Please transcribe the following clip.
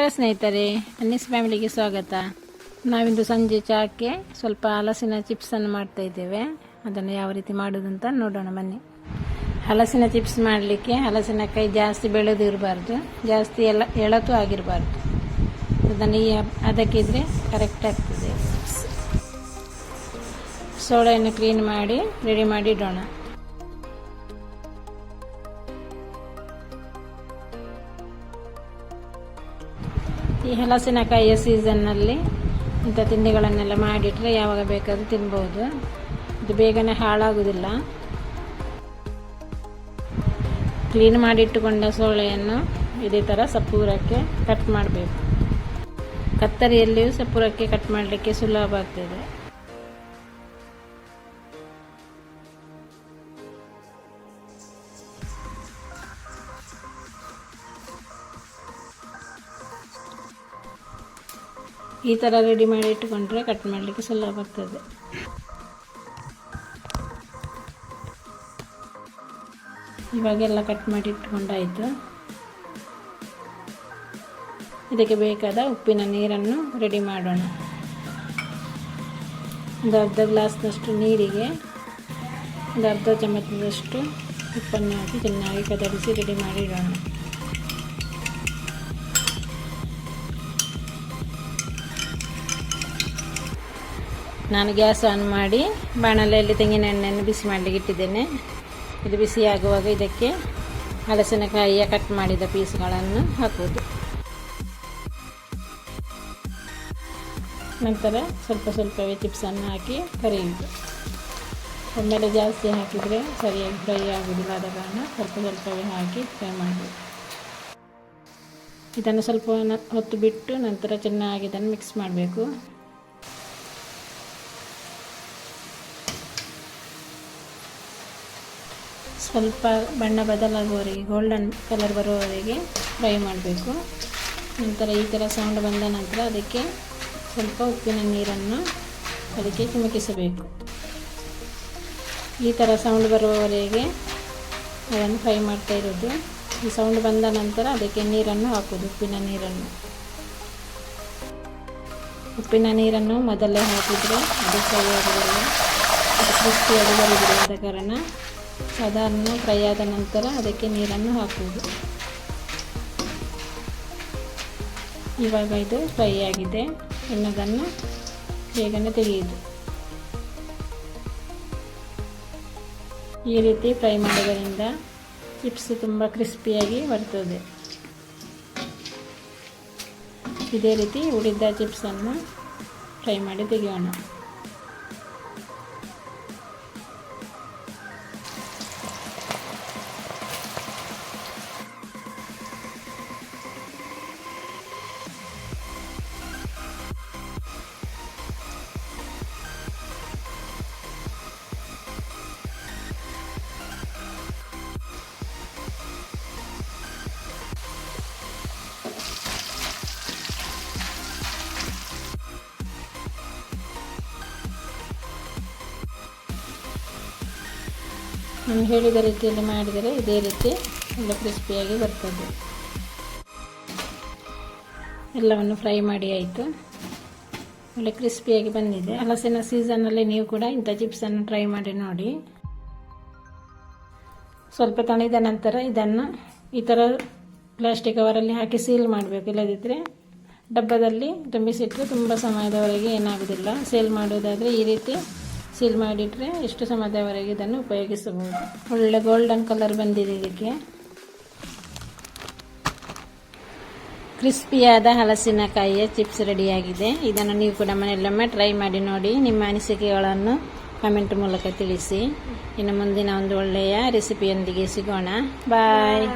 ನಮಸ್ಕಾರ ಸ್ನೇಹಿತರೆ, ಅನ್ನೀಸ್ ಫ್ಯಾಮಿಲಿಗೆ ಸ್ವಾಗತ. ನಾವಿಂದು ಸಂಜೆ ಚಾಕ್ಕೆ ಸ್ವಲ್ಪ ಹಲಸಿನ ಚಿಪ್ಸನ್ನು ಮಾಡ್ತಾ ಇದ್ದೇವೆ. ಅದನ್ನು ಯಾವ ರೀತಿ ಮಾಡೋದು ಅಂತ ನೋಡೋಣ ಬನ್ನಿ. ಹಲಸಿನ ಚಿಪ್ಸ್ ಮಾಡಲಿಕ್ಕೆ ಹಲಸಿನಕಾಯಿ ಜಾಸ್ತಿ ಬೆಳೆದು ಇರಬಾರ್ದು, ಜಾಸ್ತಿ ಎಳತು ಆಗಿರಬಾರ್ದು. ಅದನ್ನು ಅದಕ್ಕಿದ್ರೆ ಕರೆಕ್ಟ್ ಆಗ್ತದೆ. ಸೋಳೆಯನ್ನು ಕ್ಲೀನ್ ಮಾಡಿ ರೆಡಿ ಮಾಡಿ ಇಡೋಣ. ಈ ಹಲಸಿನಕಾಯಿಯ ಸೀಸನ್ನಲ್ಲಿ ಇಂಥ ತಿಂಡಿಗಳನ್ನೆಲ್ಲ ಮಾಡಿಟ್ರೆ ಯಾವಾಗ ಬೇಕಾದರೂ ತಿನ್ಬೋದು. ಇದು ಬೇಗನೆ ಹಾಳಾಗುವುದಿಲ್ಲ. ಕ್ಲೀನ್ ಮಾಡಿಟ್ಟುಕೊಂಡ ಸೋಳೆಯನ್ನು ಇದೇ ಥರ ಸಪೂರಕ್ಕೆ ಕಟ್ ಮಾಡಬೇಕು. ಕತ್ತರಿಯಲ್ಲಿಯೂ ಸಪೂರಕ್ಕೆ ಕಟ್ ಮಾಡಲಿಕ್ಕೆ ಸುಲಭ ಆಗ್ತದೆ. ಈ ಥರ ರೆಡಿ ಮಾಡಿ ಇಟ್ಟುಕೊಂಡ್ರೆ ಕಟ್ ಮಾಡಲಿಕ್ಕೆ ಸುಲಭ ಆಗ್ತದೆ. ಇವಾಗೆಲ್ಲ ಕಟ್ ಮಾಡಿ ಇಟ್ಕೊಂಡಾಯಿತು. ಇದಕ್ಕೆ ಬೇಕಾದ ಉಪ್ಪಿನ ನೀರನ್ನು ರೆಡಿ ಮಾಡೋಣ. ಒಂದು ಅರ್ಧ ಗ್ಲಾಸ್ನಷ್ಟು ನೀರಿಗೆ ಒಂದು ಅರ್ಧ ಚಮಚದಷ್ಟು ಉಪ್ಪನ್ನು ಹಾಕಿ ಚೆನ್ನಾಗಿ ಕದರಿಸಿ ರೆಡಿ ಮಾಡಿ ಇಡೋಣ. ನಾನು ಗ್ಯಾಸ್ ಆನ್ ಮಾಡಿ ಬಾಣಲೆಯಲ್ಲಿ ತೆಂಗಿನ ಎಣ್ಣೆಯನ್ನು ಬಿಸಿ ಮಾಡಲಿಕ್ಕೆ ಇಟ್ಟಿದ್ದೇನೆ. ಇದು ಬಿಸಿಯಾಗುವಾಗ ಇದಕ್ಕೆ ಹಲಸಿನಕಾಯಿಯ ಕಟ್ ಮಾಡಿದ ಪೀಸ್ಗಳನ್ನು ಹಾಕುವುದು. ನಂತರ ಸ್ವಲ್ಪ ಸ್ವಲ್ಪವೇ ಚಿಪ್ಸನ್ನು ಹಾಕಿ ಕರಿಯುವುದು. ಒಮ್ಮೆಲೆ ಜಾಸ್ತಿ ಹಾಕಿದರೆ ಸರಿಯಾಗಿ ಫ್ರೈ ಆಗುವುದಿಲ್ಲ. ಆದ ಕಾರಣ ಸ್ವಲ್ಪ ಸ್ವಲ್ಪವೇ ಹಾಕಿ ಫ್ರೈ ಮಾಡಬೇಕು. ಇದನ್ನು ಸ್ವಲ್ಪ ಹೊತ್ತು ಬಿಟ್ಟು ನಂತರ ಚೆನ್ನಾಗಿ ಇದನ್ನು ಮಿಕ್ಸ್ ಮಾಡಬೇಕು. ಸ್ವಲ್ಪ ಬಣ್ಣ ಬದಲಾಗುವವರೆಗೆ, ಗೋಲ್ಡನ್ ಕಲರ್ ಬರುವವರೆಗೆ ಫ್ರೈ ಮಾಡಬೇಕು. ನಂತರ ಈ ಥರ ಸೌಂಡ್ ಬಂದ ನಂತರ ಅದಕ್ಕೆ ಸ್ವಲ್ಪ ಉಪ್ಪಿನ ನೀರನ್ನು ಅದಕ್ಕೆ ಚಿಮುಕಿಸಬೇಕು. ಈ ಥರ ಸೌಂಡ್ ಬರುವವರೆಗೆ ಅದನ್ನು ಫ್ರೈ ಮಾಡ್ತಾ ಇರೋದು. ಈ ಸೌಂಡ್ ಬಂದ ನಂತರ ಅದಕ್ಕೆ ನೀರನ್ನು ಹಾಕೋದು, ಉಪ್ಪಿನ ನೀರನ್ನು ಮೊದಲೇ ಹಾಕಿದರೆ ಅದು ಫ್ರೈ ಆಗುವುದಿಲ್ಲ, ಕ್ರಿಸ್ಪಿಯಾಗಿ ಬರುವುದಿಲ್ಲ. ಆದ ಕಾರಣ ಸಾಧಾರಣ ಫ್ರೈ ಆದ ನಂತರ ಅದಕ್ಕೆ ನೀರನ್ನು ಹಾಕುವುದು. ಇವಾಗ ಇದು ಫ್ರೈ ಆಗಿದೆ. ಇನ್ನದನ್ನು ಬೇಗನೆ ತೆಗೆಯುವುದು. ಈ ರೀತಿ ಫ್ರೈ ಮಾಡೋದರಿಂದ ಚಿಪ್ಸ್ ತುಂಬ ಕ್ರಿಸ್ಪಿಯಾಗಿ ಬರ್ತದೆ. ಇದೇ ರೀತಿ ಉಳಿದ ಚಿಪ್ಸನ್ನು ಫ್ರೈ ಮಾಡಿ ತೆಗೆಯೋಣ. ನಾನು ಹೇಳಿದ ರೀತಿಯಲ್ಲಿ ಮಾಡಿದರೆ ಇದೇ ರೀತಿ ಎಲ್ಲ ಕ್ರಿಸ್ಪಿಯಾಗಿ ಬರ್ತದೆ. ಎಲ್ಲವನ್ನು ಫ್ರೈ ಮಾಡಿ ಆಯಿತು. ಒಳ್ಳೆ ಕ್ರಿಸ್ಪಿಯಾಗಿ ಬಂದಿದೆ. ಹಲಸಿನ ಸೀಸನ್ನಲ್ಲಿ ನೀವು ಕೂಡ ಇಂಥ ಚಿಪ್ಸನ್ನು ಟ್ರೈ ಮಾಡಿ ನೋಡಿ. ಸ್ವಲ್ಪ ತಣಿದ ನಂತರ ಇದನ್ನು ಈ ಥರ ಪ್ಲಾಸ್ಟಿಕ್ ಕವರಲ್ಲಿ ಹಾಕಿ ಸೀಲ್ ಮಾಡಬೇಕು. ಇಲ್ಲದಿದ್ದರೆ ಡಬ್ಬದಲ್ಲಿ ತುಂಬಿಸಿಟ್ಟರೆ ತುಂಬ ಸಮಯದವರೆಗೆ ಏನಾಗೋದಿಲ್ಲ. ಸೇಲ್ ಮಾಡೋದಾದರೆ ಈ ರೀತಿ ಸೀಲ್ ಮಾಡಿಟ್ರೆ ಎಷ್ಟು ಸಮಯದವರೆಗೆ ಇದನ್ನು ಉಪಯೋಗಿಸಬಹುದು. ಒಳ್ಳೆ ಗೋಲ್ಡನ್ ಕಲರ್ ಬಂದಿದೆ. ಇದಕ್ಕೆ ಕ್ರಿಸ್ಪಿಯಾದ ಹಲಸಿನಕಾಯಿಯ ಚಿಪ್ಸ್ ರೆಡಿಯಾಗಿದೆ. ಇದನ್ನು ನೀವು ಕೂಡ ಮನೆಯಲ್ಲೊಮ್ಮೆ ಟ್ರೈ ಮಾಡಿ ನೋಡಿ. ನಿಮ್ಮ ಅನಿಸಿಕೆಗಳನ್ನು ಕಮೆಂಟ್ ಮೂಲಕ ತಿಳಿಸಿ. ಇನ್ನು ಮುಂದಿನ ಒಂದು ಒಳ್ಳೆಯ ರೆಸಿಪಿಯೊಂದಿಗೆ ಸಿಗೋಣ. ಬಾಯ್.